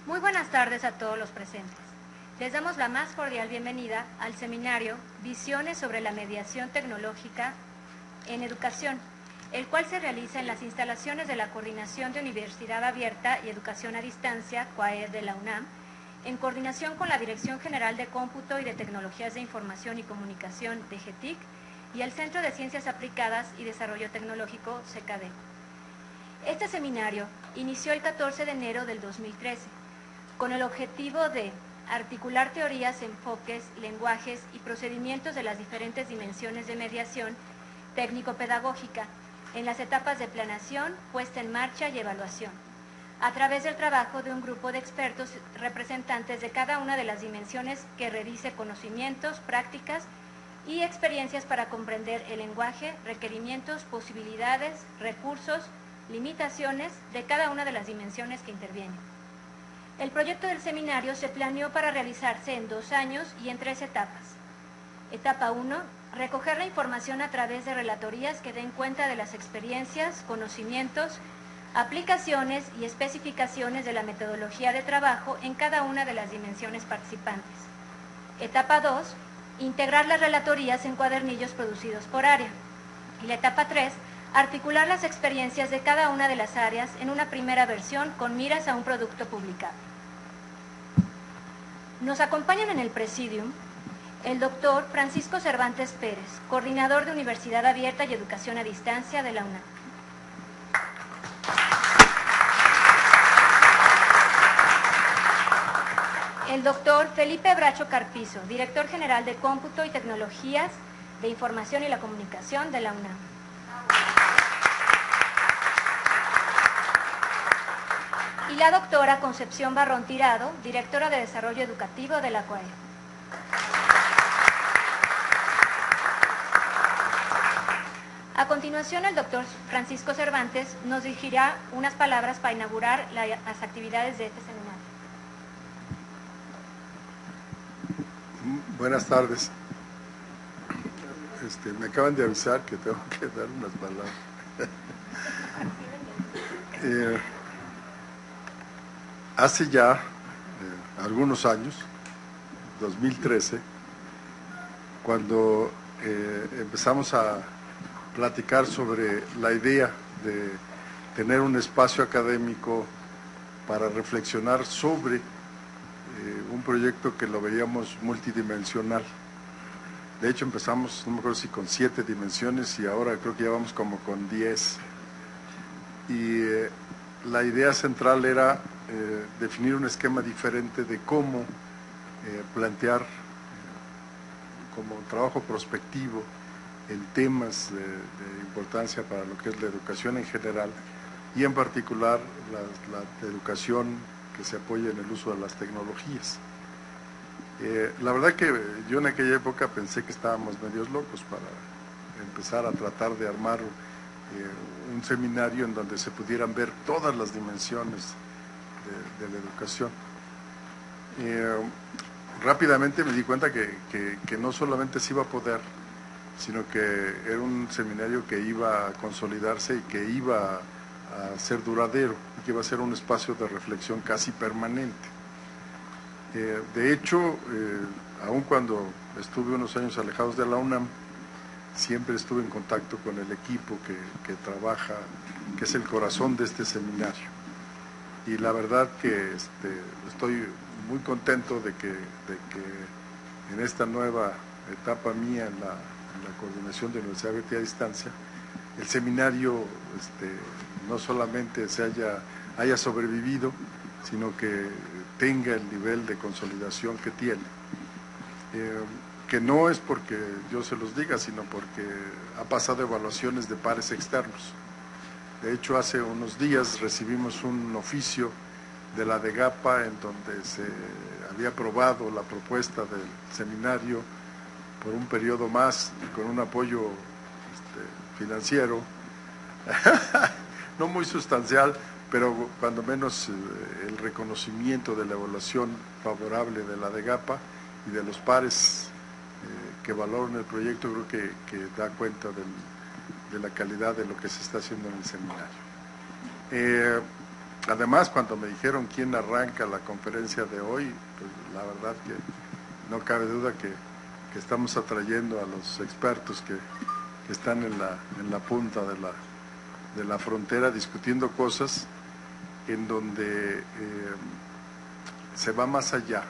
Muy buenas tardes a todos los presentes. Les damos la más cordial bienvenida al seminario Visiones sobre la mediación tecnológica en educación, el cual se realiza en las instalaciones de la Coordinación de Universidad Abierta y Educación a Distancia, CUAED de la UNAM, en coordinación con la Dirección General de Cómputo y de Tecnologías de Información y Comunicación de GETIC y el Centro de Ciencias Aplicadas y Desarrollo Tecnológico, CECADE. Este seminario inició el 14 de enero del 2013, con el objetivo de articular teorías, enfoques, lenguajes y procedimientos de las diferentes dimensiones de mediación técnico-pedagógica en las etapas de planeación, puesta en marcha y evaluación, a través del trabajo de un grupo de expertos representantes de cada una de las dimensiones que revise conocimientos, prácticas y experiencias para comprender el lenguaje, requerimientos, posibilidades, recursos, limitaciones de cada una de las dimensiones que intervienen. El proyecto del seminario se planeó para realizarse en 2 años y en 3 etapas. Etapa 1, recoger la información a través de relatorías que den cuenta de las experiencias, conocimientos, aplicaciones y especificaciones de la metodología de trabajo en cada una de las dimensiones participantes. Etapa 2, integrar las relatorías en cuadernillos producidos por área. Y la etapa 3, articular las experiencias de cada una de las áreas en una primera versión con miras a un producto publicado. Nos acompañan en el Presidium el doctor Francisco Cervantes Pérez, coordinador de Universidad Abierta y Educación a Distancia de la UNAM. El doctor Felipe Bracho Carpizo, director general de Cómputo y Tecnologías de Información y la Comunicación de la UNAM. Y la doctora Concepción Barrón Tirado, directora de Desarrollo Educativo de la CUAED. A continuación, el doctor Francisco Cervantes nos dirigirá unas palabras para inaugurar las actividades de este seminario. Buenas tardes. Me acaban de avisar que tengo que dar unas palabras. Hace ya algunos años, 2013, cuando empezamos a platicar sobre la idea de tener un espacio académico para reflexionar sobre un proyecto que lo veíamos multidimensional. De hecho empezamos, no me acuerdo si con 7 dimensiones y ahora creo que ya vamos como con 10. Y la idea central era definir un esquema diferente de cómo plantear como trabajo prospectivo en temas de importancia para lo que es la educación en general y en particular la educación que se apoya en el uso de las tecnologías. La verdad que yo en aquella época pensé que estábamos medios locos para empezar a tratar de armar un seminario en donde se pudieran ver todas las dimensiones de la educación. Rápidamente me di cuenta que no solamente se iba a poder, sino que era un seminario que iba a consolidarse y que iba a ser duradero y que iba a ser un espacio de reflexión casi permanente. De hecho, aun cuando estuve unos años alejados de la UNAM, siempre estuve en contacto con el equipo que trabaja, que es el corazón de este seminario. Y la verdad que estoy muy contento de que en esta nueva etapa mía en la coordinación de Universidad Abierta y a Distancia, el seminario no solamente haya sobrevivido, sino que tenga el nivel de consolidación que tiene. Que no es porque yo se los diga, sino porque ha pasado evaluaciones de pares externos. De hecho, hace unos días recibimos un oficio de la DEGAPA en donde se había aprobado la propuesta del seminario por un periodo más y con un apoyo financiero, no muy sustancial, pero cuando menos el reconocimiento de la evaluación favorable de la DEGAPA y de los pares que valoran el proyecto, creo que da cuenta de la calidad de lo que se está haciendo en el seminario. además, cuando me dijeron quién arranca la conferencia de hoy, pues la verdad que no cabe duda que estamos atrayendo a los expertos que están en la punta de la frontera discutiendo cosas en donde se va más allá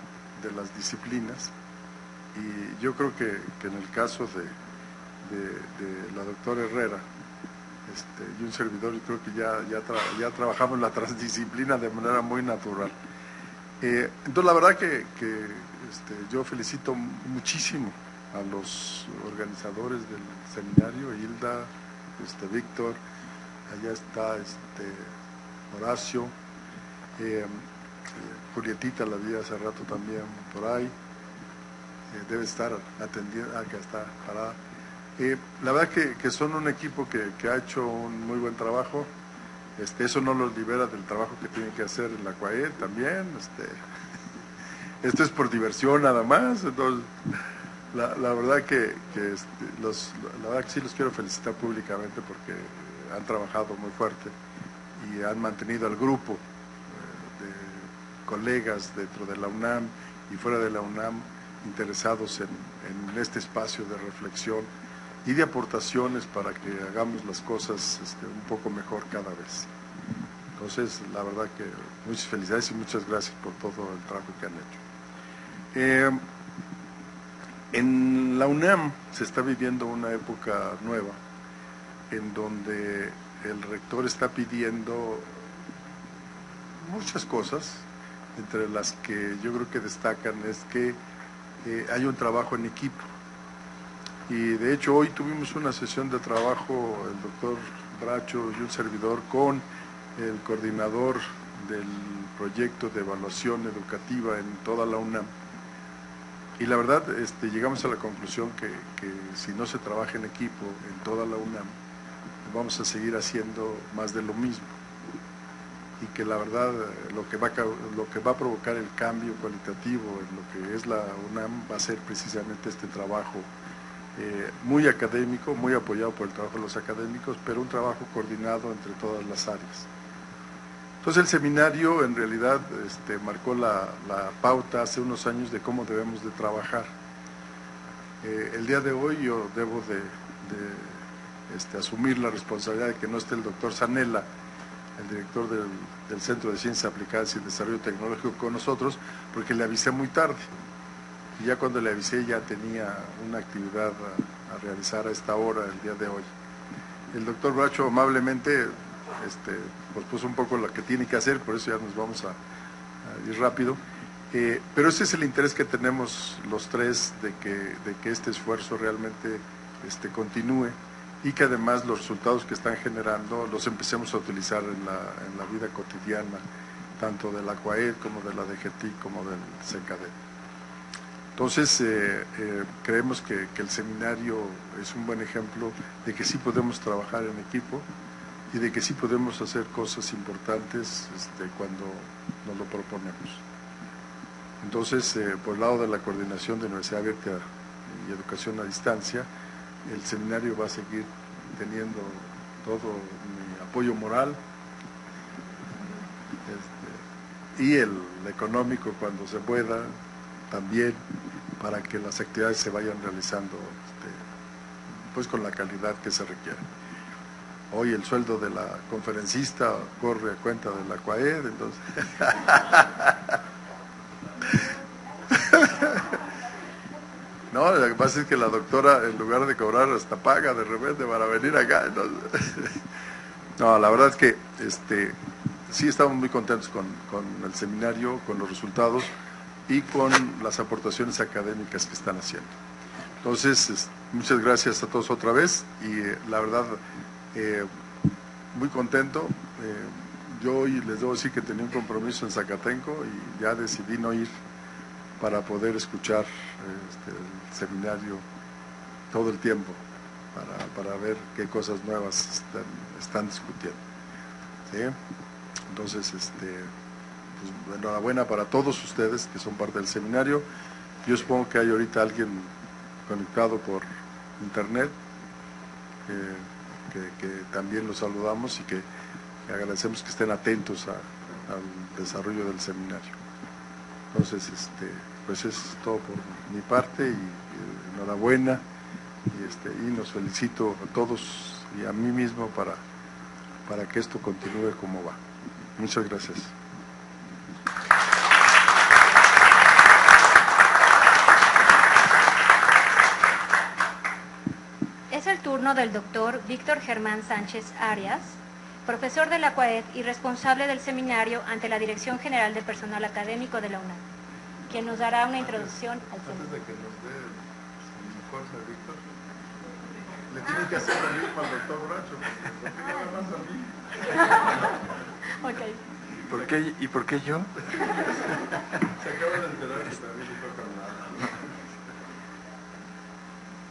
de las disciplinas, y yo creo que en el caso de la doctora Herrera y un servidor, yo creo que ya trabajamos la transdisciplina de manera muy natural. Entonces la verdad que yo felicito muchísimo a los organizadores del seminario, Hilda, Víctor, allá está Horacio, Julietita la vi hace rato también por ahí, debe estar atendiendo, acá está parada. La verdad que son un equipo que ha hecho un muy buen trabajo. Eso no los libera del trabajo que tienen que hacer en la CUAED también. Esto es por diversión nada más. Entonces, la verdad que la verdad que sí los quiero felicitar públicamente porque han trabajado muy fuerte y han mantenido al grupo de colegas dentro de la UNAM y fuera de la UNAM interesados en este espacio de reflexión y de aportaciones para que hagamos las cosas un poco mejor cada vez. Entonces, la verdad que muchas felicidades y muchas gracias por todo el trabajo que han hecho. En la UNAM se está viviendo una época nueva en donde el rector está pidiendo muchas cosas, entre las que yo creo que destacan es que hay un trabajo en equipo. Y de hecho hoy tuvimos una sesión de trabajo, el doctor Bracho y un servidor, con el coordinador del proyecto de evaluación educativa en toda la UNAM. Y la verdad llegamos a la conclusión que si no se trabaja en equipo en toda la UNAM, vamos a seguir haciendo más de lo mismo. Y que la verdad lo que va a provocar el cambio cualitativo en lo que es la UNAM va a ser precisamente este trabajo muy académico, muy apoyado por el trabajo de los académicos, pero un trabajo coordinado entre todas las áreas. Entonces el seminario en realidad marcó la pauta hace unos años de cómo debemos de trabajar. El día de hoy yo debo de asumir la responsabilidad de que no esté el doctor Zanella, el director del Centro de Ciencias Aplicadas y Desarrollo Tecnológico, con nosotros, porque le avisé muy tarde. Y ya cuando le avisé ya tenía una actividad a realizar a esta hora, el día de hoy. El doctor Bracho amablemente pues puso un poco lo que tiene que hacer, por eso ya nos vamos a ir rápido. Pero ese es el interés que tenemos los tres de que este esfuerzo realmente continúe y que además los resultados que están generando los empecemos a utilizar en la vida cotidiana, tanto de la CUAED como de la DGTIC como del CENCADET. Entonces, creemos que el seminario es un buen ejemplo de que sí podemos trabajar en equipo y de que sí podemos hacer cosas importantes cuando nos lo proponemos. Entonces, por el lado de la coordinación de Universidad Abierta y Educación a Distancia, el seminario va a seguir teniendo todo mi apoyo moral y el económico cuando se pueda también, para que las actividades se vayan realizando pues con la calidad que se requiere. Hoy el sueldo de la conferencista corre a cuenta de la CUAED, entonces no, lo que pasa es que la doctora, en lugar de cobrar, hasta paga de repente para venir acá. Entonces no, la verdad es que sí estamos muy contentos con el seminario, con los resultados y con las aportaciones académicas que están haciendo. Entonces, muchas gracias a todos otra vez y la verdad, muy contento. Yo hoy les debo decir que tenía un compromiso en Zacatenco y ya decidí no ir para poder escuchar el seminario todo el tiempo, para ver qué cosas nuevas están discutiendo. ¿Sí? Entonces, pues, enhorabuena para todos ustedes que son parte del seminario. Yo supongo que hay ahorita alguien conectado por internet, que también los saludamos y que agradecemos que estén atentos a al desarrollo del seminario. Entonces, pues es todo por mi parte y enhorabuena y nos felicito a todos y a mí mismo para que esto continúe como va. Muchas gracias. Es el turno del doctor Víctor Germán Sánchez Arias, profesor de la CUAED y responsable del seminario ante la Dirección General de Personal Académico de la UNAM, quien nos dará una introducción al tema. Antes de que nos dé el informe, Víctor, le tiene que hacer lo mismo al doctor Bracho, porque nada más a mí. Okay. ¿Y por qué yo? Se acaba de enterar que también le toca nada.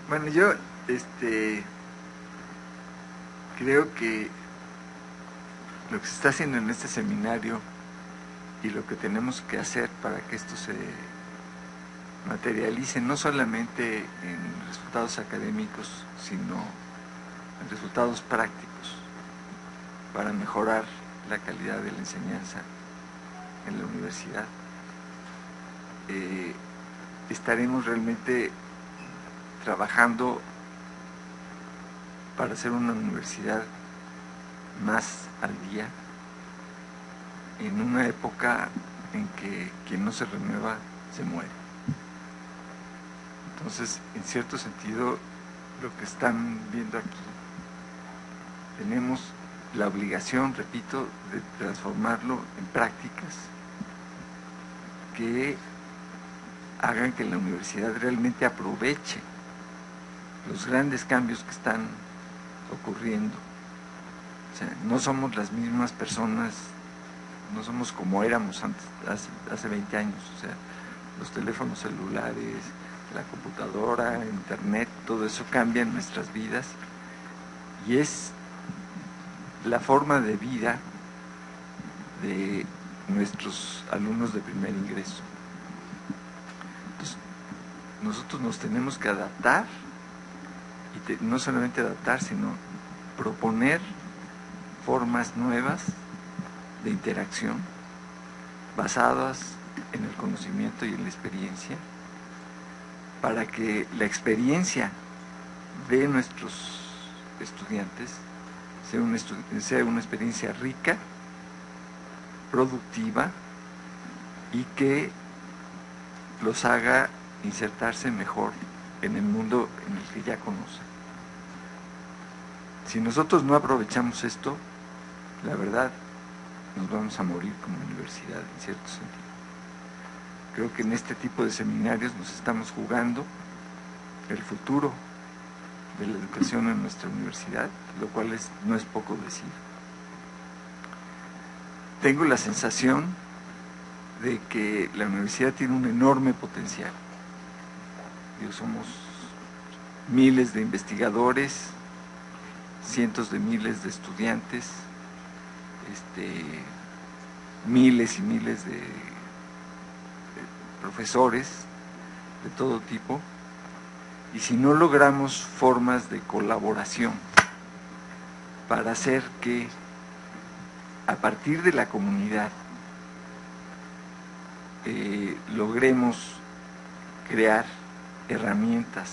Bueno, yo creo que lo que se está haciendo en este seminario y lo que tenemos que hacer para que esto se materialice no solamente en resultados académicos, sino en resultados prácticos para mejorar la calidad de la enseñanza en la universidad. Estaremos realmente trabajando para hacer una universidad más al día, en una época en que quien no se renueva se muere. Entonces, en cierto sentido, lo que están viendo aquí, tenemos la obligación, repito, de transformarlo en prácticas que hagan que la universidad realmente aproveche los grandes cambios que están ocurriendo. O sea, no somos las mismas personas, no somos como éramos antes, hace 20 años. O sea, los teléfonos celulares, la computadora, internet, todo eso cambia en nuestras vidas y es la forma de vida de nuestros alumnos de primer ingreso. Entonces, nosotros nos tenemos que adaptar, y no solamente adaptar, sino proponer formas nuevas de interacción basadas en el conocimiento y en la experiencia, para que la experiencia de nuestros estudiantes sea una experiencia rica, productiva y que los haga insertarse mejor en el mundo en el que ya conocen. Si nosotros no aprovechamos esto, la verdad, nos vamos a morir como universidad en cierto sentido. Creo que en este tipo de seminarios nos estamos jugando el futuro de la educación en nuestra universidad, lo cual no es poco decir. Tengo la sensación de que la universidad tiene un enorme potencial. Somos miles de investigadores, cientos de miles de estudiantes, miles y miles de profesores de todo tipo, y si no logramos formas de colaboración para hacer que a partir de la comunidad logremos crear herramientas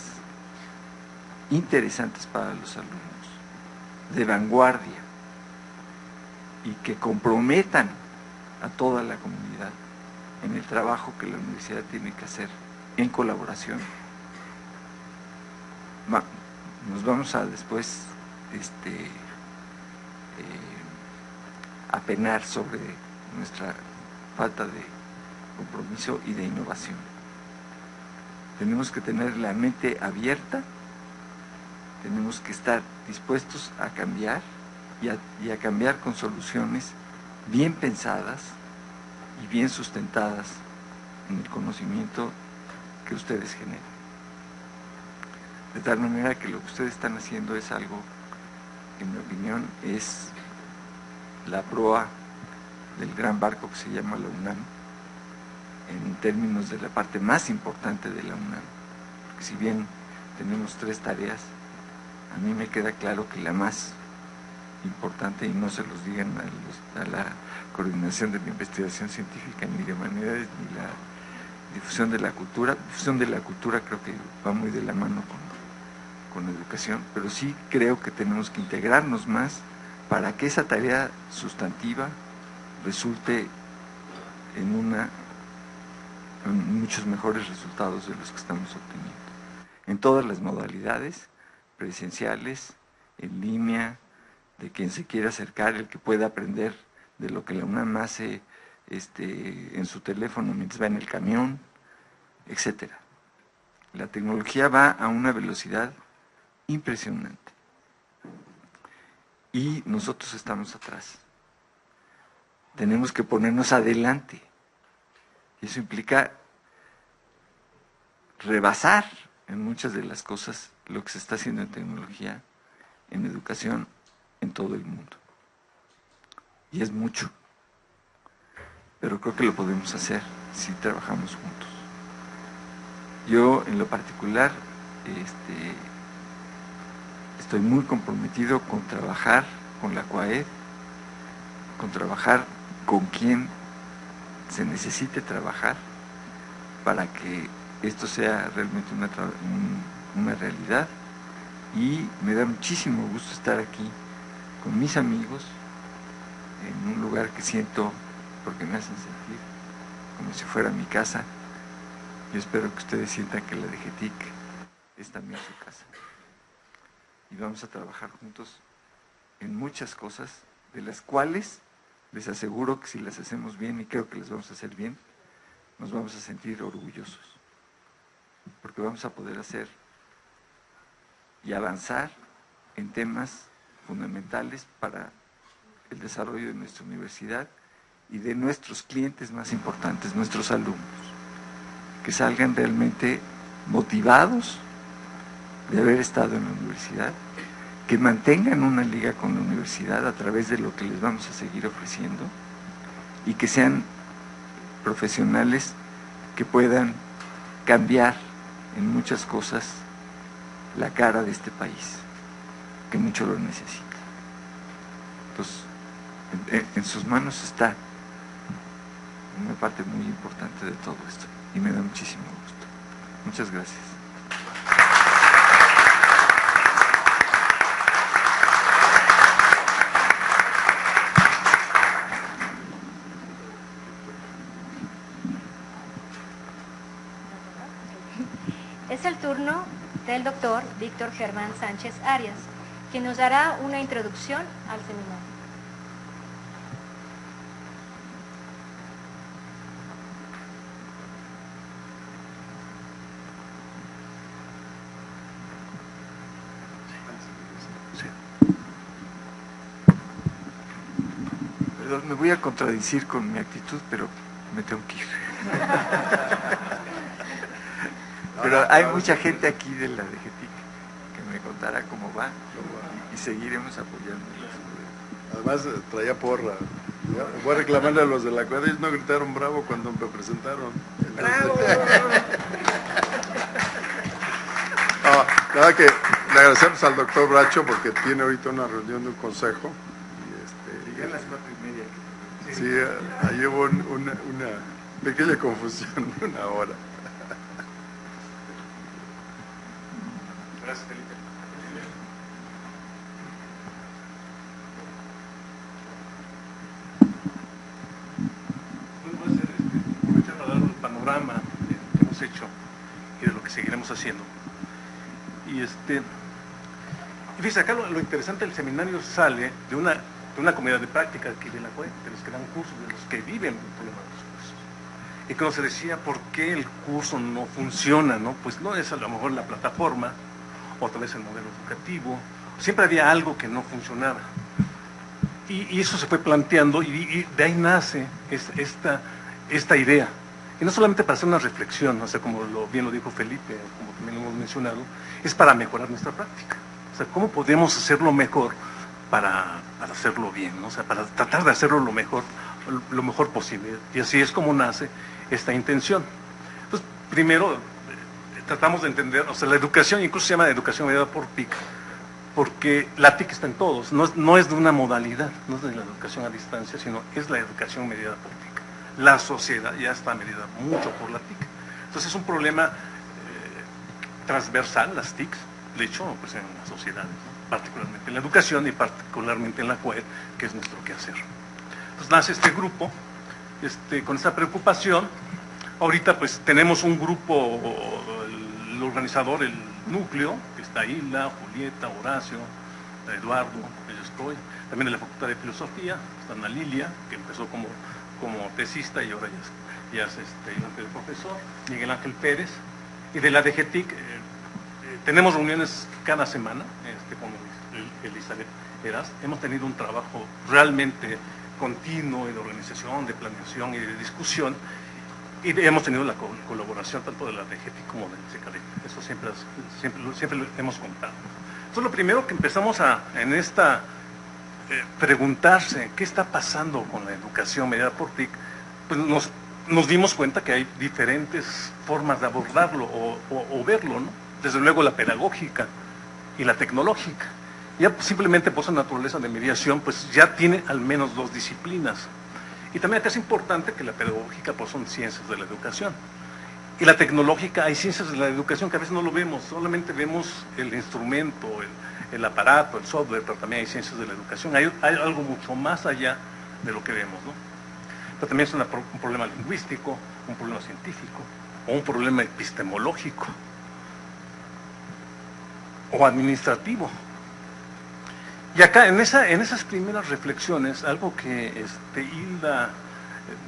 interesantes para los alumnos, de vanguardia, y que comprometan a toda la comunidad en el trabajo que la universidad tiene que hacer en colaboración. Nos vamos a después apenar sobre nuestra falta de compromiso y de innovación. Tenemos que tener la mente abierta, tenemos que estar dispuestos a cambiar y a cambiar con soluciones bien pensadas y bien sustentadas en el conocimiento que ustedes generan. De tal manera que lo que ustedes están haciendo es algo, en mi opinión, es la proa del gran barco que se llama la UNAM, en términos de la parte más importante de la UNAM. Porque si bien tenemos 3 tareas, a mí me queda claro que la más importante, y no se los digan a la coordinación de la investigación científica, ni de humanidades, ni la difusión de la cultura. Difusión de la cultura creo que va muy de la mano con educación, pero sí creo que tenemos que integrarnos más para que esa tarea sustantiva resulte en muchos mejores resultados de los que estamos obteniendo. En todas las modalidades, presenciales, en línea, de quien se quiera acercar, el que pueda aprender de lo que la UNAM hace en su teléfono mientras va en el camión, etcétera. La tecnología va a una velocidad impresionante y nosotros estamos atrás. Tenemos que ponernos adelante y eso implica rebasar en muchas de las cosas lo que se está haciendo en tecnología, en educación, en todo el mundo. Y es mucho, pero creo que lo podemos hacer si trabajamos juntos. Yo, en lo particular, estoy muy comprometido con trabajar con la CUAED, con trabajar con quien se necesite trabajar para que esto sea realmente una realidad, y me da muchísimo gusto estar aquí con mis amigos en un lugar que siento, porque me hacen sentir como si fuera mi casa. Yo espero que ustedes sientan que la DGTIC es también su casa. Y vamos a trabajar juntos en muchas cosas, de las cuales les aseguro que si las hacemos bien, y creo que las vamos a hacer bien, nos vamos a sentir orgullosos. Porque vamos a poder hacer y avanzar en temas fundamentales para el desarrollo de nuestra universidad y de nuestros clientes más importantes, nuestros alumnos, que salgan realmente motivados de haber estado en la universidad, que mantengan una liga con la universidad a través de lo que les vamos a seguir ofreciendo, y que sean profesionales que puedan cambiar en muchas cosas la cara de este país, que mucho lo necesita. Entonces, en sus manos está una parte muy importante de todo esto, y me da muchísimo gusto. Muchas gracias. Es el turno del doctor Víctor Germán Sánchez Arias, quien nos dará una introducción al seminario. Perdón, me voy a contradecir con mi actitud, pero me tengo que ir. Pero hay mucha gente aquí de la DGTIC que me contará cómo va, y seguiremos apoyándolos. Además, traía porra. Voy a reclamarle a los de la CUAED, ellos no gritaron bravo cuando me presentaron. ¡Bravo! Nada, que le agradecemos al doctor Bracho porque tiene ahorita una reunión de un consejo. Llegué a las 4:30. Sí, ahí hubo una pequeña confusión, una hora. Gracias, Felipe. Pues voy a hacer aprovechar para dar un panorama de lo que hemos hecho y de lo que seguiremos haciendo. Y fíjese, acá lo interesante del seminario sale de una comunidad de práctica aquí de la CUAED, de los que dan cursos, de los que viven el problema de los cursos. Y cuando se decía por qué el curso no funciona, ¿no? Pues no es a lo mejor la plataforma, otra vez el modelo educativo, siempre había algo que no funcionaba. Y eso se fue planteando, y de ahí nace esta idea. Y no solamente para hacer una reflexión, o sea, como bien lo dijo Felipe, como también lo hemos mencionado, es para mejorar nuestra práctica. O sea, ¿cómo podemos hacerlo mejor para hacerlo bien, ¿no? O sea, para tratar de hacerlo lo mejor posible? Y así es como nace esta intención. Pues primero tratamos de entender, o sea, la educación, incluso se llama educación mediada por PIC, porque la TIC está en todos, no es de una modalidad, no es de la educación a distancia, sino es la educación mediada por TIC. La sociedad ya está medida mucho por la TIC. Entonces es un problema transversal, las TICs, de hecho, pues en las sociedades, ¿no? Particularmente en la educación y particularmente en la CUED, que es nuestro quehacer. Entonces nace este grupo con esa preocupación. Ahorita pues tenemos un grupo, el organizador, el núcleo, que está Hilda, Julieta, Horacio, Eduardo, yo estoy, también de la Facultad de Filosofía, está Ana Lilia, que empezó como tesista y ahora ya es ayudante de profesor, Miguel Ángel Pérez, y de la DGTIC tenemos reuniones cada semana con Elizabeth Heras. Hemos tenido un trabajo realmente continuo de organización, de planeación y de discusión, y hemos tenido la colaboración tanto de la DGTIC como del CECADEC. Eso siempre lo hemos contado. Entonces lo primero que empezamos preguntarse qué está pasando con la educación mediada por TIC, pues nos dimos cuenta que hay diferentes formas de abordarlo o verlo, ¿no? Desde luego la pedagógica y la tecnológica. Ya simplemente por su naturaleza de mediación, pues ya tiene al menos dos disciplinas. Y también acá es importante que la pedagógica pues son ciencias de la educación. Y la tecnológica, hay ciencias de la educación que a veces no lo vemos, solamente vemos el instrumento, el aparato, el software, pero también hay ciencias de la educación. Hay algo mucho más allá de lo que vemos, ¿no? Pero también es un problema lingüístico, un problema científico, o un problema epistemológico, o administrativo. Y acá, en esas primeras reflexiones, algo que Hilda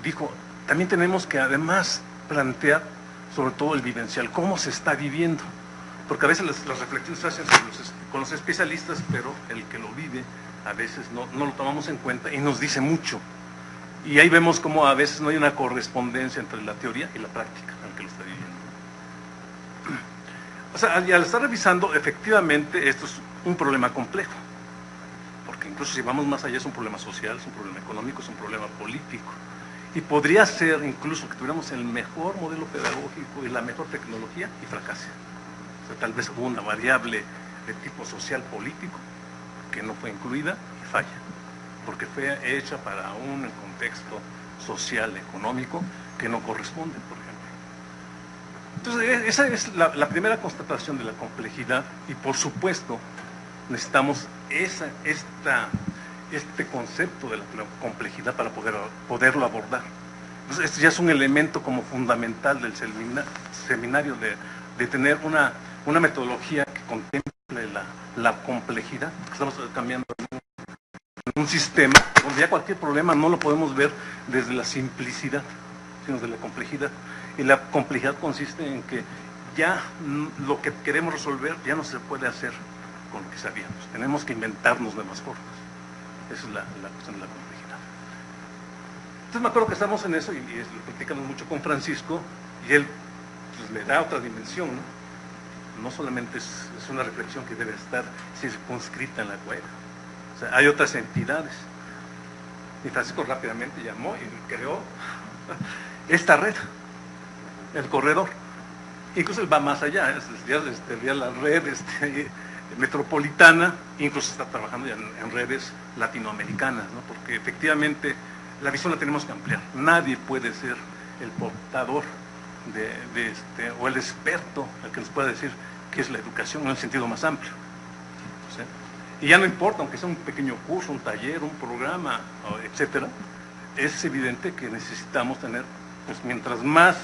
dijo, también tenemos que además plantear sobre todo el vivencial, cómo se está viviendo. Porque a veces las reflexiones se hacen con los especialistas, pero el que lo vive a veces no lo tomamos en cuenta y nos dice mucho. Y ahí vemos cómo a veces no hay una correspondencia entre la teoría y la práctica, al que lo está viviendo. O sea, y al estar revisando, efectivamente, esto es un problema complejo. Porque incluso si vamos más allá, es un problema social, es un problema económico, es un problema político. Y podría ser incluso que tuviéramos el mejor modelo pedagógico y la mejor tecnología y fracase. O sea, tal vez hubo una variable de tipo social político que no fue incluida y falla. Porque fue hecha para un contexto social, económico, que no corresponde, por ejemplo. Entonces, esa es la primera constatación de la complejidad y, por supuesto, necesitamos este concepto de la complejidad para poderlo abordar. Entonces, este ya es un elemento como fundamental del seminario de tener una metodología que contemple la complejidad. Estamos cambiando un sistema donde ya cualquier problema no lo podemos ver desde la simplicidad, sino desde la complejidad. Y la complejidad consiste en que ya lo que queremos resolver ya no se puede hacer con lo que sabíamos. Tenemos que inventarnos nuevas formas. Esa es la cuestión de la complejidad. Entonces me acuerdo que estamos en eso y lo platicamos mucho con Francisco y él pues, le da otra dimensión, ¿no? No solamente es una reflexión que debe estar circunscrita en la CUED. O sea, hay otras entidades. Y Francisco rápidamente llamó y creó esta red, el corredor. Incluso él va más allá, ya la red metropolitana, incluso está trabajando ya en redes latinoamericanas, ¿no? Porque efectivamente la visión la tenemos que ampliar. Nadie puede ser el portador o el experto al que nos pueda decir qué es la educación en el sentido más amplio. ¿Sí? Y ya no importa, aunque sea un pequeño curso, un taller, un programa, etcétera, es evidente que necesitamos tener, pues mientras más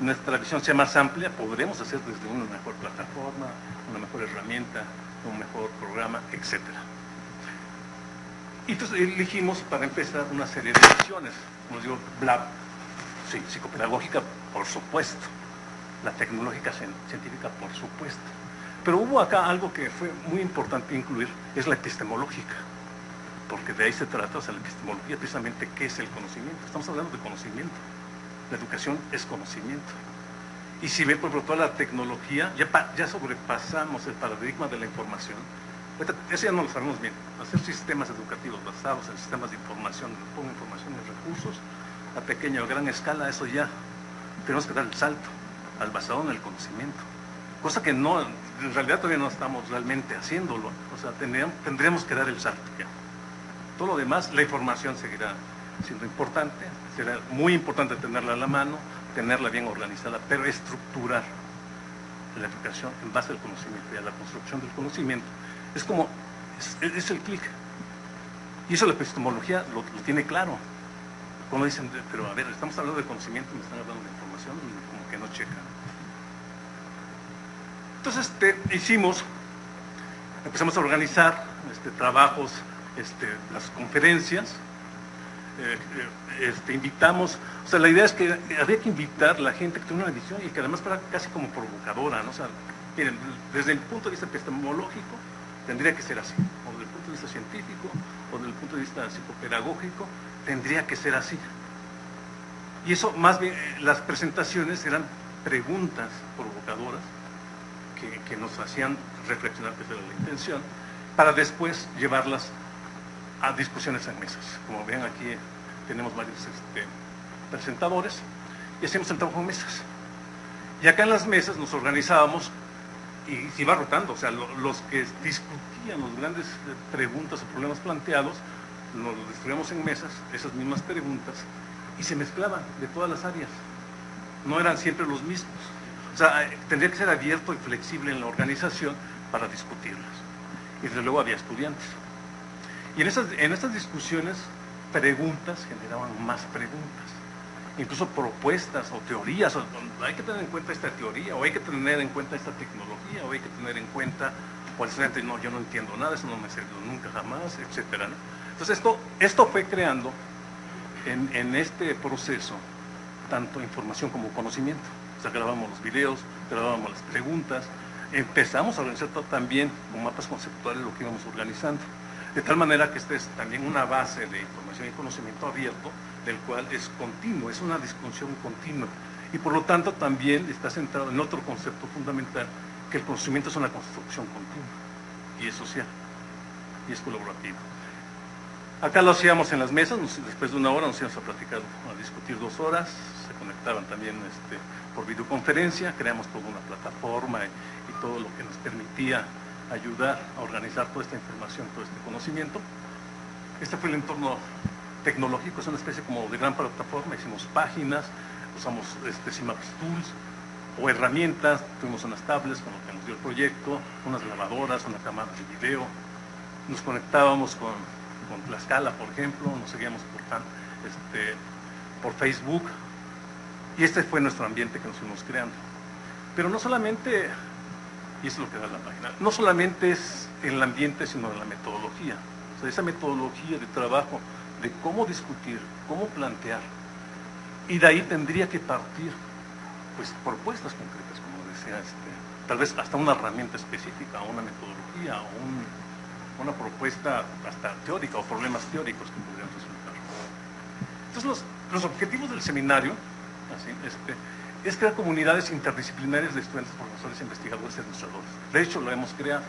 nuestra visión sea más amplia, podremos hacer desde una mejor plataforma, una mejor herramienta, un mejor programa, etcétera. Y entonces elegimos para empezar una serie de visiones, como digo, sí, psicopedagógica, por supuesto, la tecnológica científica, por supuesto. Pero hubo acá algo que fue muy importante incluir, es la epistemológica, porque de ahí se trata, o sea, la epistemología precisamente, ¿qué es el conocimiento? Estamos hablando de conocimiento. La educación es conocimiento. Y si ven, por ejemplo, toda la tecnología, ya sobrepasamos el paradigma de la información. Eso ya no lo sabemos bien. Hacer sistemas educativos basados en sistemas de información, con información y recursos, a pequeña o gran escala, eso ya tenemos que dar el salto al basado en el conocimiento. Cosa que no en realidad todavía no estamos realmente haciéndolo, o sea, tendríamos que dar el salto ya. Todo lo demás, la información seguirá siendo importante, será muy importante tenerla a la mano, tenerla bien organizada, pero estructurar la educación en base al conocimiento y a la construcción del conocimiento es como, es el clic. Y eso la epistemología lo tiene claro. Cuando dicen, pero a ver, estamos hablando de conocimiento, me están hablando de información, y como que no checan. Entonces empezamos a organizar trabajos, las conferencias, invitamos, o sea, la idea es que había que invitar a la gente que tuviera una visión y que además fuera casi como provocadora, ¿no? O sea, miren, desde el punto de vista epistemológico tendría que ser así, o desde el punto de vista científico, o desde el punto de vista psicopedagógico, tendría que ser así. Y eso, más bien, las presentaciones eran preguntas provocadoras que nos hacían reflexionar, que esa era la intención, para después llevarlas a discusiones en mesas. Como ven, aquí tenemos varios presentadores y hacemos el trabajo en mesas. Y acá en las mesas nos organizábamos y se iba rotando, o sea, los que discutían las grandes preguntas o problemas planteados, nos los distribuíamos en mesas, esas mismas preguntas, y se mezclaban de todas las áreas. No eran siempre los mismos. O sea, tendría que ser abierto y flexible en la organización para discutirlas. Y desde luego había estudiantes. Y en estas discusiones, preguntas generaban más preguntas. Incluso propuestas o teorías, o hay que tener en cuenta esta teoría, o hay que tener en cuenta esta tecnología, o hay que tener en cuenta, o el estudiante, no, yo no entiendo nada, eso no me sirvió nunca jamás, etcétera, ¿no? Entonces esto fue creando en este proceso tanto información como conocimiento. O sea, grabamos los videos, grabamos las preguntas, empezamos a organizar también con mapas conceptuales lo que íbamos organizando. De tal manera que esta es también una base de información y conocimiento abierto, del cual es continuo, es una discusión continua. Y por lo tanto también está centrado en otro concepto fundamental, que el conocimiento es una construcción continua, y es social, y es colaborativo. Acá lo hacíamos en las mesas, después de una hora nos íbamos a platicar, a discutir 2 horas, se conectaban también por videoconferencia, creamos toda una plataforma y todo lo que nos permitía ayudar a organizar toda esta información, todo este conocimiento. Este fue el entorno tecnológico, es una especie como de gran plataforma, hicimos páginas, usamos Simaps Tools o herramientas, tuvimos unas tablets con lo que nos dio el proyecto, unas grabadoras, una cámara de video, nos conectábamos con Tlaxcala, por ejemplo, nos seguíamos por Facebook, y este fue nuestro ambiente que nos fuimos creando. Pero no solamente, y eso es lo que da la página, no solamente es el ambiente, sino la metodología. O sea, esa metodología de trabajo, de cómo discutir, cómo plantear, y de ahí tendría que partir, pues, propuestas concretas, como decía, tal vez hasta una herramienta específica, o una metodología, o una propuesta hasta teórica, o problemas teóricos que podrían resultar. Entonces, los objetivos del seminario, así, es crear comunidades interdisciplinarias de estudiantes, profesores, investigadores y administradores. De hecho, lo hemos creado.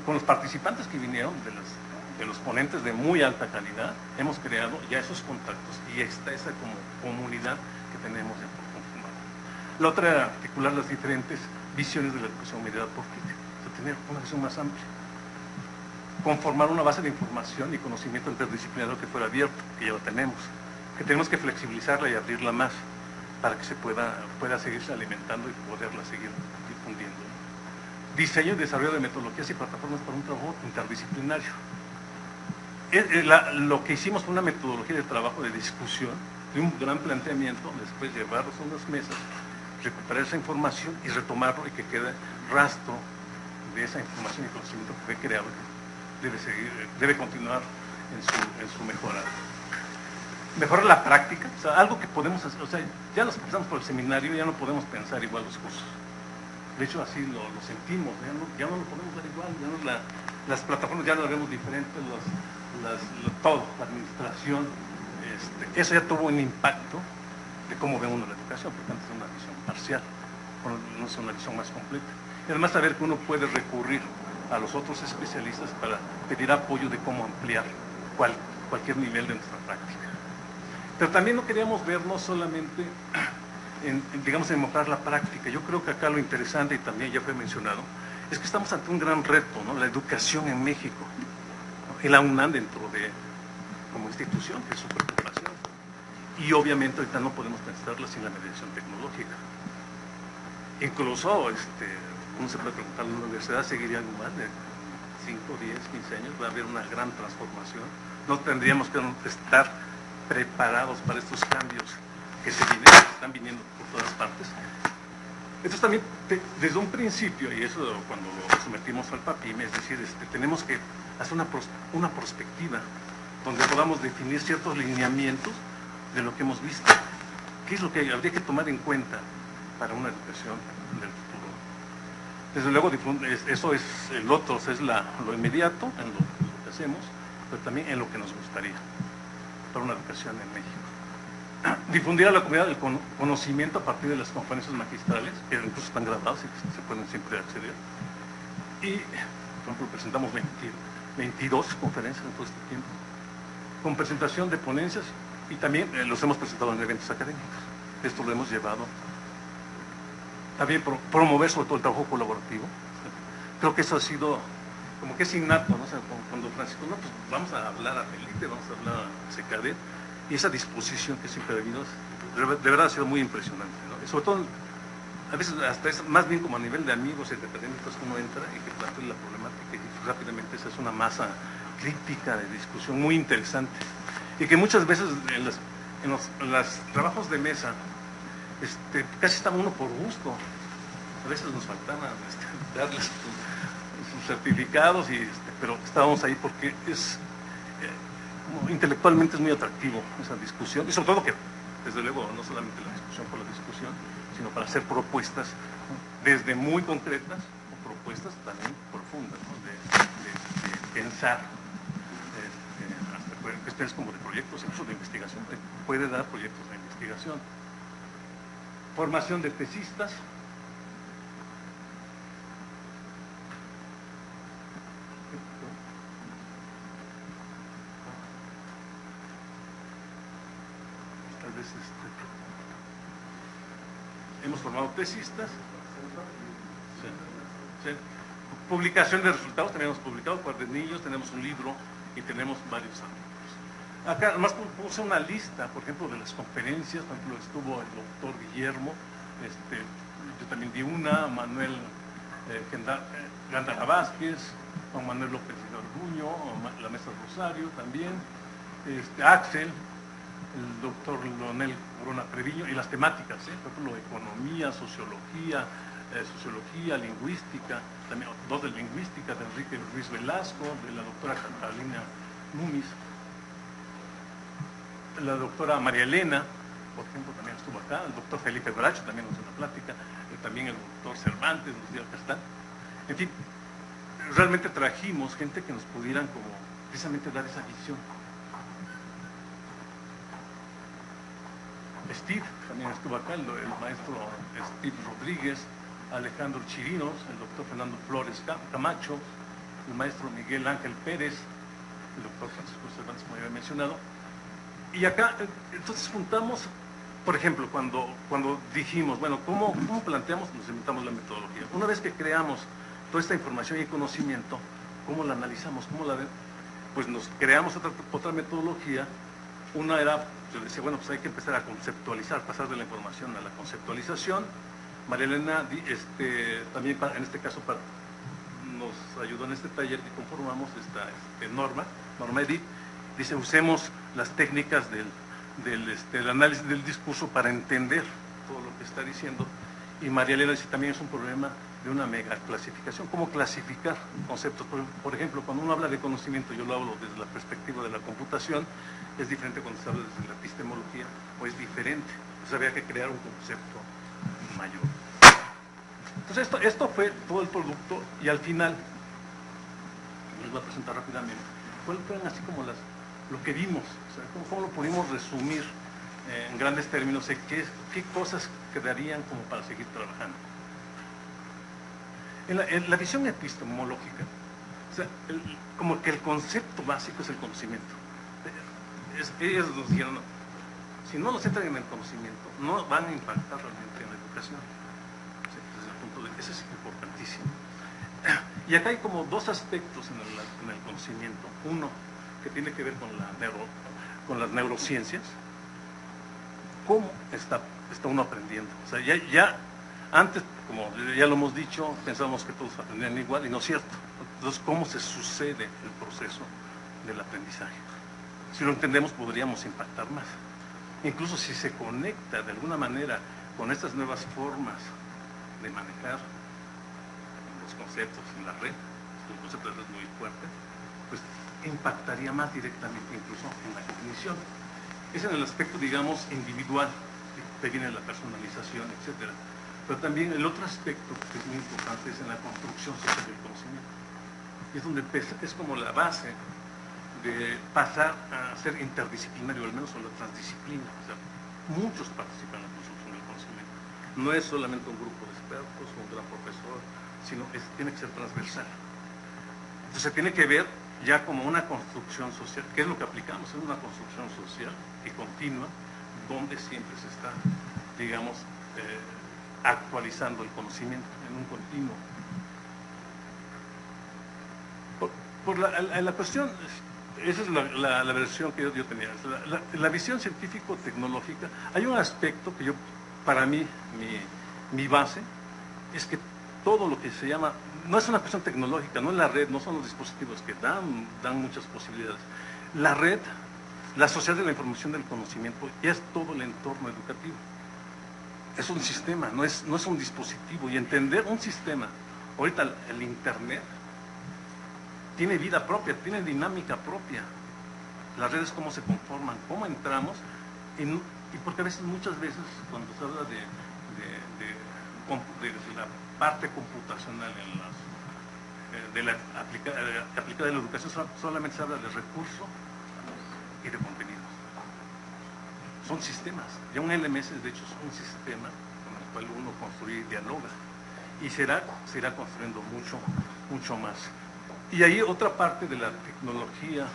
Con los participantes que vinieron, de los ponentes de muy alta calidad, hemos creado ya esos contactos y está esa como comunidad que tenemos en Conformar. La otra era articular las diferentes visiones de la educación mediada por TIC, o sea, tener una visión más amplia. Conformar una base de información y conocimiento interdisciplinario que fuera abierto, que ya lo tenemos, que tenemos que flexibilizarla y abrirla más para que se pueda seguirse alimentando y poderla seguir difundiendo. Diseño y desarrollo de metodologías y plataformas para un trabajo interdisciplinario. Lo que hicimos fue una metodología de trabajo, de discusión, de un gran planteamiento, después llevarlos a unas mesas, recuperar esa información y retomarlo y que quede rastro de esa información y conocimiento que fue creado, debe continuar en su mejora. Mejorar la práctica, o sea, algo que podemos hacer, o sea, ya nos pasamos por el seminario, ya no podemos pensar igual los cursos. De hecho, así lo sentimos, ya no lo podemos ver igual, ya no las plataformas ya las vemos diferentes, todo, la administración, eso ya tuvo un impacto de cómo ve uno la educación, porque antes es una visión parcial, no es una visión más completa. Y además saber que uno puede recurrir a los otros especialistas para pedir apoyo de cómo ampliar cualquier nivel de nuestra práctica. Pero también no queríamos vernos solamente digamos, en mejorar la práctica. Yo creo que acá lo interesante, y también ya fue mencionado, es que estamos ante un gran reto, ¿no? La educación en México, ¿no? Y la UNAM dentro de, como institución, que es su preocupación. Y obviamente ahorita no podemos pensarla sin la mediación tecnológica. Incluso, uno se puede preguntar, ¿la universidad seguiría algo más de 5, 10, 15 años? Va a haber una gran transformación. No tendríamos que estar preparados para estos cambios que están viniendo por todas partes. Entonces también, desde un principio, y eso cuando lo sometimos al PAPIM, es decir, tenemos que hacer una perspectiva donde podamos definir ciertos lineamientos de lo que hemos visto. ¿Qué es lo que habría que tomar en cuenta para una educación del futuro? Desde luego, eso es el otro, es lo inmediato, en lo que hacemos, pero también en lo que nos gustaría para una educación en México. Difundir a la comunidad el conocimiento a partir de las conferencias magistrales, que incluso están grabadas y que se pueden siempre acceder. Y, por ejemplo, presentamos 22 conferencias en todo este tiempo, con presentación de ponencias, y también los hemos presentado en eventos académicos. Esto lo hemos llevado. También promover sobre todo el trabajo colaborativo. Creo que eso ha sido, como que es innato, ¿no? O sea, cuando Francisco, no, pues vamos a hablar a Felipe, vamos a hablar a Secadet, y esa disposición que siempre ha habido, de verdad ha sido muy impresionante, ¿no? Y sobre todo, a veces hasta es más bien como a nivel de amigos y de académicos que uno entra y que plantea la problemática y rápidamente se hace una masa crítica de discusión muy interesante. Y que muchas veces en los trabajos de mesa, casi está uno por gusto. A veces nos faltaba darles sus certificados, pero estábamos ahí porque intelectualmente es muy atractivo esa discusión, y sobre todo que, desde luego, no solamente la discusión por la discusión, sino para hacer propuestas, desde muy concretas, o propuestas también profundas, ¿no? de pensar, hasta cuestiones como de proyectos, incluso de investigación, puede dar proyectos de investigación. Formación de tesistas. Tal vez hemos formado tesistas. Sí. Publicación de resultados, también hemos publicado cuadernillos, tenemos un libro y tenemos varios artículos. Acá además puse una lista, por ejemplo, de las conferencias. Por ejemplo, estuvo el doctor Guillermo, yo también di una, Manuel Gándara Vázquez, Juan Manuel López de Orduño, la Mesa Rosario también, Axel, el doctor Leonel Corona Treviño, y las temáticas, por ejemplo, economía, sociología, lingüística, también dos de lingüística, de Enrique Ruiz Velasco, de la doctora Catalina Núñez, la doctora María Elena, por ejemplo, también estuvo acá, el doctor Felipe Bracho también nos dio una plática, también el doctor Cervantes nos dio acá está. En fin, realmente trajimos gente que nos pudieran como precisamente dar esa visión. Steve también estuvo acá, el maestro Steve Rodríguez, Alejandro Chirinos, el doctor Fernando Flores Camacho, el maestro Miguel Ángel Pérez, el doctor Francisco Cervantes, como ya había mencionado. Y acá, entonces juntamos, por ejemplo, cuando dijimos, bueno, ¿cómo planteamos? Nos inventamos la metodología. Una vez que creamos toda esta información y conocimiento, ¿cómo la analizamos? Pues nos creamos otra metodología. Una era, yo decía, bueno, pues hay que empezar a conceptualizar, pasar de la información a la conceptualización. María Elena también en este caso nos ayudó en este taller que conformamos esta norma EDIT. Dice, usemos las técnicas del análisis del discurso para entender todo lo que está diciendo. Y María Elena dice, también es un problema de una mega clasificación. ¿Cómo clasificar conceptos? Por ejemplo, cuando uno habla de conocimiento, yo lo hablo desde la perspectiva de la computación, es diferente cuando se habla desde la epistemología, o es diferente. Entonces había que crear un concepto mayor. Entonces esto fue todo el producto, y al final, les voy a presentar rápidamente, ¿cuáles fueron así como lo que vimos? O sea, ¿cómo lo pudimos resumir en grandes términos? ¿Qué cosas quedarían como para seguir trabajando? En la visión epistemológica, o sea, como que el concepto básico es el conocimiento. Ellos nos dijeron, si no lo centran en el conocimiento, no van a impactar realmente en la educación. Sí, desde el punto de eso es importantísimo. Y acá hay como dos aspectos en el conocimiento. Uno, que tiene que ver con las neurociencias. ¿Cómo está uno aprendiendo? O sea, ya antes, como ya lo hemos dicho, pensábamos que todos aprendían igual y no es cierto. Entonces, ¿cómo se sucede el proceso del aprendizaje? Si lo entendemos, podríamos impactar más. Incluso si se conecta de alguna manera con estas nuevas formas de manejar los conceptos en la red, el concepto de red es muy fuerte, pues impactaría más directamente incluso en la cognición. Es en el aspecto, digamos, individual, que viene la personalización, etcétera. Pero también el otro aspecto que es muy importante es en la construcción social del conocimiento. Y es donde es como la base de pasar a ser interdisciplinario, al menos en la transdisciplina. O sea, muchos participan en la construcción del conocimiento. No es solamente un grupo de expertos o un gran profesor, sino tiene que ser transversal. Entonces se tiene que ver ya como una construcción social, que es lo que aplicamos, es una construcción social y continua, donde siempre se está, digamos, actualizando el conocimiento en un continuo. La cuestión, esa es la versión que yo tenía, la visión científico-tecnológica. Hay un aspecto que para mí, mi base, es que todo lo que se llama, no es una cuestión tecnológica, no es la red, no son los dispositivos que dan muchas posibilidades. La red, la sociedad de la información del conocimiento, es todo el entorno educativo. Es un sistema, no es un dispositivo. Y entender un sistema, ahorita el Internet, tiene vida propia, tiene dinámica propia. Las redes cómo se conforman, cómo entramos, y porque a veces, muchas veces, cuando se habla de la parte computacional aplicada en la educación, solamente se habla de recursos y de contenidos. Son sistemas. Ya un LMS, de hecho, es un sistema con el cual uno construye y dialoga. Y se irá construyendo mucho más. Y ahí otra parte de la tecnología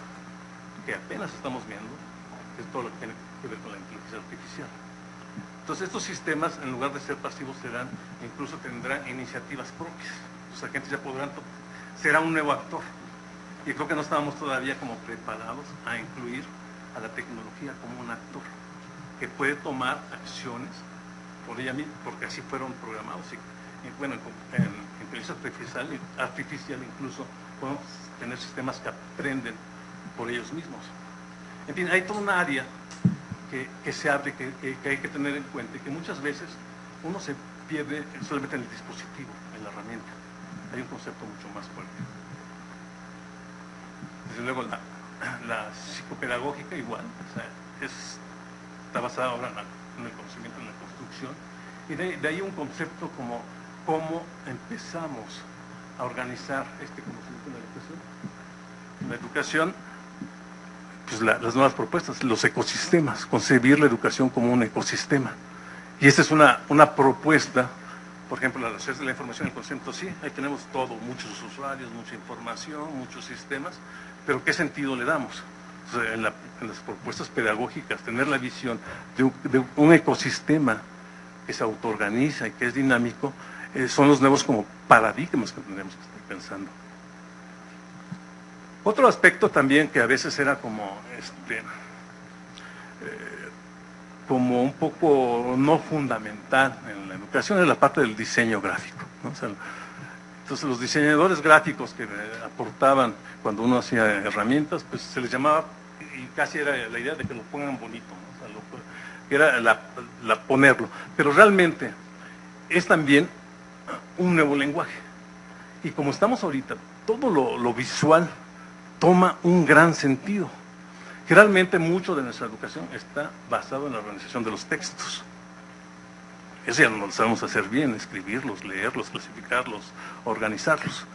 que apenas estamos viendo es todo lo que tiene que ver con la inteligencia artificial. Entonces estos sistemas, en lugar de ser pasivos, incluso tendrán iniciativas propias. Los agentes ya será un nuevo actor. Y creo que no estábamos todavía como preparados a incluir a la tecnología como un actor que puede tomar acciones por ella misma, porque así fueron programados. Y bueno, en inteligencia artificial incluso podemos tener sistemas que aprenden por ellos mismos. En fin, hay toda una área que se abre, que hay que tener en cuenta, y que muchas veces uno se pierde solamente en el dispositivo, en la herramienta. Hay un concepto mucho más fuerte. Desde luego la psicopedagógica igual, o sea, está basada ahora en el conocimiento, en la construcción, y de ahí un concepto como cómo empezamos a organizar este conocimiento en la educación. En la educación, pues las nuevas propuestas, los ecosistemas, concebir la educación como un ecosistema. Y esta es una propuesta, por ejemplo, la sociedad de la información y el conocimiento, sí, ahí tenemos todo, muchos usuarios, mucha información, muchos sistemas, pero ¿qué sentido le damos? O sea, en las propuestas pedagógicas, tener la visión de un ecosistema que se autoorganiza y que es dinámico, son los nuevos como paradigmas que tenemos que estar pensando. Otro aspecto también que a veces era como un poco no fundamental en la educación es la parte del diseño gráfico, ¿no? O sea, entonces los diseñadores gráficos que aportaban cuando uno hacía herramientas, pues se les llamaba, y casi era la idea de que lo pongan bonito, ¿no? O sea, que era ponerlo, pero realmente es también un nuevo lenguaje. Y como estamos ahorita, todo lo visual toma un gran sentido. Generalmente mucho de nuestra educación está basado en la organización de los textos. Eso ya no lo sabemos hacer bien, escribirlos, leerlos, clasificarlos, organizarlos.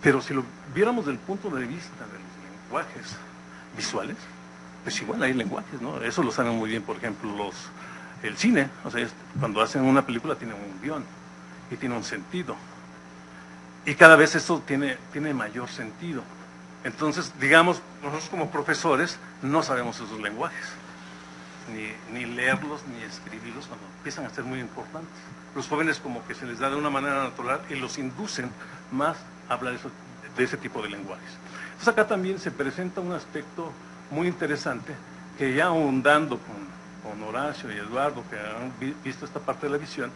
Pero si lo viéramos desde el punto de vista de los lenguajes visuales, pues igual hay lenguajes, ¿no? Eso lo saben muy bien, por ejemplo, el cine. O sea, cuando hacen una película tiene un guión y tiene un sentido. Y cada vez esto tiene mayor sentido. Entonces, digamos, nosotros como profesores no sabemos esos lenguajes. ni leerlos ni escribirlos cuando empiezan a ser muy importantes. Los jóvenes como que se les da de una manera natural y los inducen más a hablar de ese tipo de lenguajes. Entonces acá también se presenta un aspecto muy interesante que ya ahondando con Horacio y Eduardo, que han visto esta parte de la visión,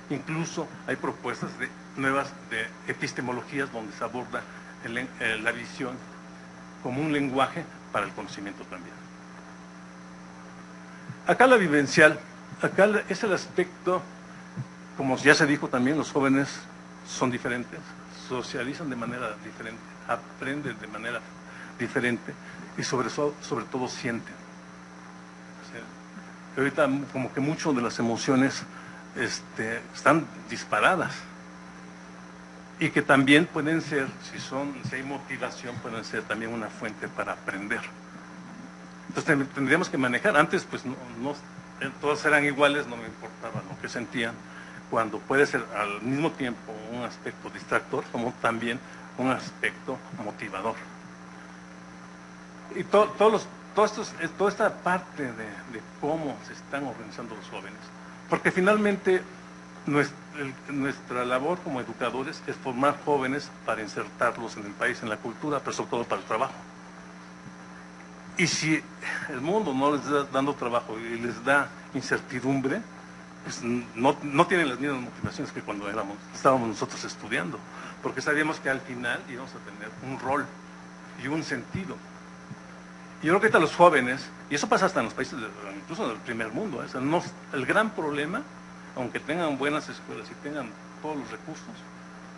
incluso hay propuestas de nuevas de epistemologías donde se aborda la visión como un lenguaje para el conocimiento también. Acá la vivencial, acá es el aspecto, como ya se dijo también, los jóvenes son diferentes, socializan de manera diferente, aprenden de manera diferente y sobre todo sienten. O sea, ahorita como que mucho de las emociones están disparadas y que también pueden ser, si hay motivación, pueden ser también una fuente para aprender. Entonces tendríamos que manejar, antes pues no todos eran iguales, no me importaba lo que sentían, cuando puede ser al mismo tiempo un aspecto distractor como también un aspecto motivador. Y toda esta parte de cómo se están organizando los jóvenes, porque finalmente nuestra labor como educadores es formar jóvenes para insertarlos en el país, en la cultura, pero sobre todo para el trabajo. Y si el mundo no les está dando trabajo y les da incertidumbre, pues no tienen las mismas motivaciones que cuando estábamos nosotros estudiando, porque sabíamos que al final íbamos a tener un rol y un sentido. Y yo creo que ahorita los jóvenes, y eso pasa hasta en los países, incluso en el primer mundo, el gran problema, aunque tengan buenas escuelas y tengan todos los recursos,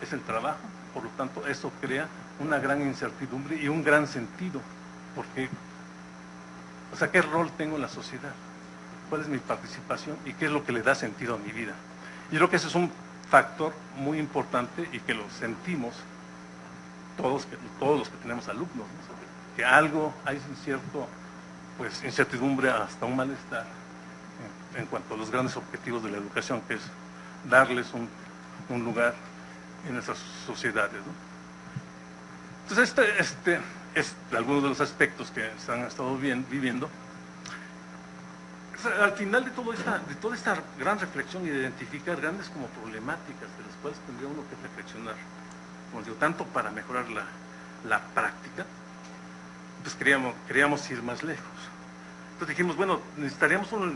es el trabajo. Por lo tanto, eso crea una gran incertidumbre y un gran sentido, porque o sea, ¿qué rol tengo en la sociedad? ¿Cuál es mi participación? ¿Y qué es lo que le da sentido a mi vida? Yo creo que ese es un factor muy importante y que lo sentimos todos los que tenemos alumnos, ¿no? Que algo, hay cierto, pues, incertidumbre hasta un malestar en cuanto a los grandes objetivos de la educación, que es darles un lugar en nuestras sociedades, ¿no? Entonces, es algunos de los aspectos que se han estado viviendo. Al final de toda esta gran reflexión y de identificar grandes como problemáticas de las cuales tendría uno que reflexionar, como digo, tanto para mejorar la práctica, pues queríamos ir más lejos. Entonces dijimos, bueno, necesitaríamos para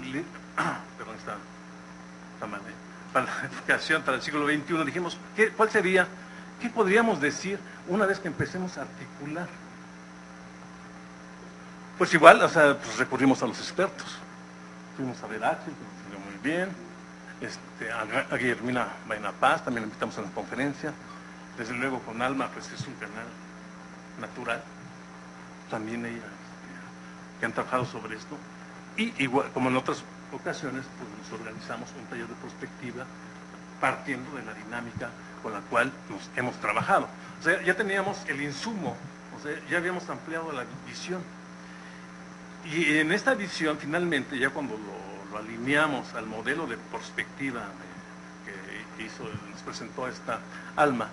la educación, para el siglo XXI, dijimos, ¿cuál sería, qué podríamos decir una vez que empecemos a articular? Pues igual, o sea, pues recurrimos a los expertos. Fuimos a ver a Axel, que nos salió muy bien, a Guillermina Baena Paz, también la invitamos a una conferencia. Desde luego con Alma, pues es un canal natural, también ella, que han trabajado sobre esto. Y igual, como en otras ocasiones, pues nos organizamos un taller de perspectiva partiendo de la dinámica con la cual nos hemos trabajado. O sea, ya teníamos el insumo, o sea, ya habíamos ampliado la visión. Y en esta visión, finalmente, ya cuando lo alineamos al modelo de perspectiva que nos presentó esta Alma,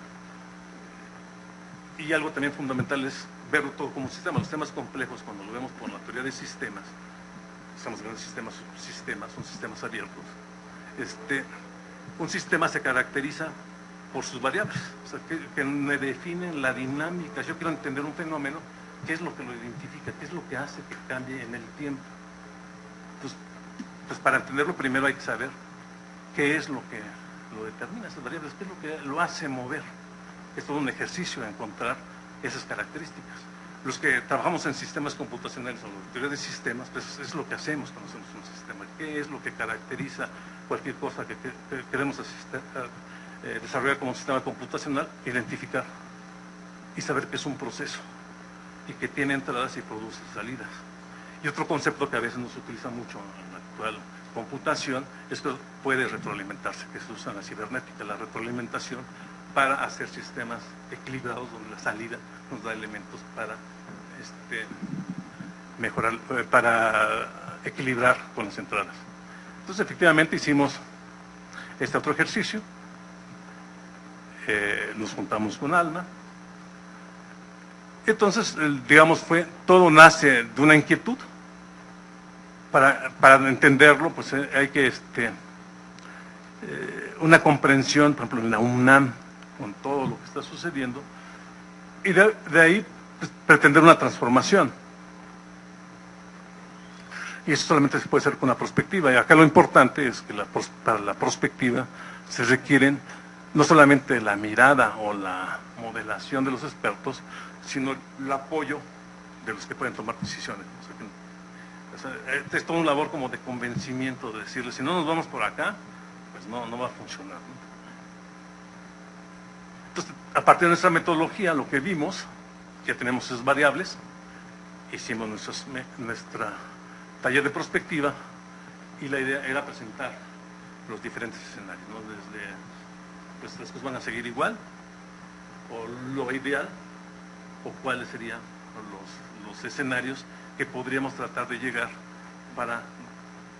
y algo también fundamental es verlo todo como un sistema. Los sistemas complejos, cuando lo vemos por la teoría de sistemas, estamos hablando de sistemas, subsistemas, son sistemas abiertos. Un sistema se caracteriza por sus variables, o sea, que me definen la dinámica. Yo quiero entender un fenómeno, ¿qué es lo que lo identifica? ¿Qué es lo que hace que cambie en el tiempo? Entonces, pues para entenderlo primero hay que saber qué es lo que lo determina, esas variables, qué es lo que lo hace mover. Es todo un ejercicio de encontrar esas características. Los que trabajamos en sistemas computacionales o en teoría de sistemas, pues es lo que hacemos cuando hacemos un sistema. ¿Qué es lo que caracteriza cualquier cosa que queremos desarrollar como un sistema computacional? Identificar y saber que es un proceso y que tiene entradas y produce salidas. Y otro concepto que a veces no se utiliza mucho en la actual computación es que puede retroalimentarse, que se usa en la cibernética, la retroalimentación para hacer sistemas equilibrados donde la salida nos da elementos para mejorar, para equilibrar con las entradas. Entonces efectivamente hicimos este otro ejercicio, nos juntamos con Alma. Entonces, digamos, todo nace de una inquietud. para entenderlo, pues hay que una comprensión, por ejemplo, en la UNAM, con todo lo que está sucediendo, y de ahí pues, pretender una transformación. Y eso solamente se puede hacer con una perspectiva. Y acá lo importante es que para la perspectiva se requieren no solamente la mirada o la modelación de los expertos, sino el apoyo de los que pueden tomar decisiones. O sea, es toda una labor como de convencimiento, de decirles, si no nos vamos por acá, pues no va a funcionar, ¿no? Entonces, a partir de nuestra metodología, lo que vimos, ya tenemos esas variables, hicimos nuestra taller de prospectiva y la idea era presentar los diferentes escenarios, ¿no? Desde, pues las cosas van a seguir igual, o lo ideal, o cuáles serían los escenarios que podríamos tratar de llegar para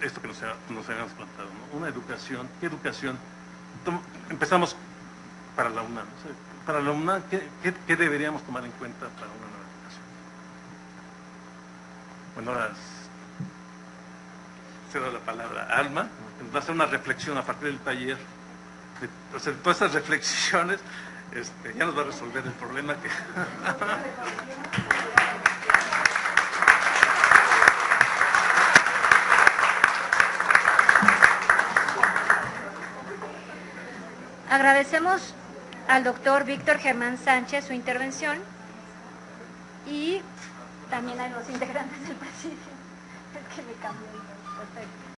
esto que nos habíamos planteado, ¿no? Una educación, ¿qué educación? Empezamos para la UNAM, ¿no? O sea, para la UNAM, ¿qué deberíamos tomar en cuenta para una nueva educación? Bueno, ahora cedo la palabra a Alma, que nos va a hacer una reflexión a partir del taller. O sea, todas estas reflexiones ya nos va a resolver el problema que... Agradecemos al doctor Víctor Germán Sánchez su intervención y también a los integrantes del presidio. Es que me cambió. Perfecto.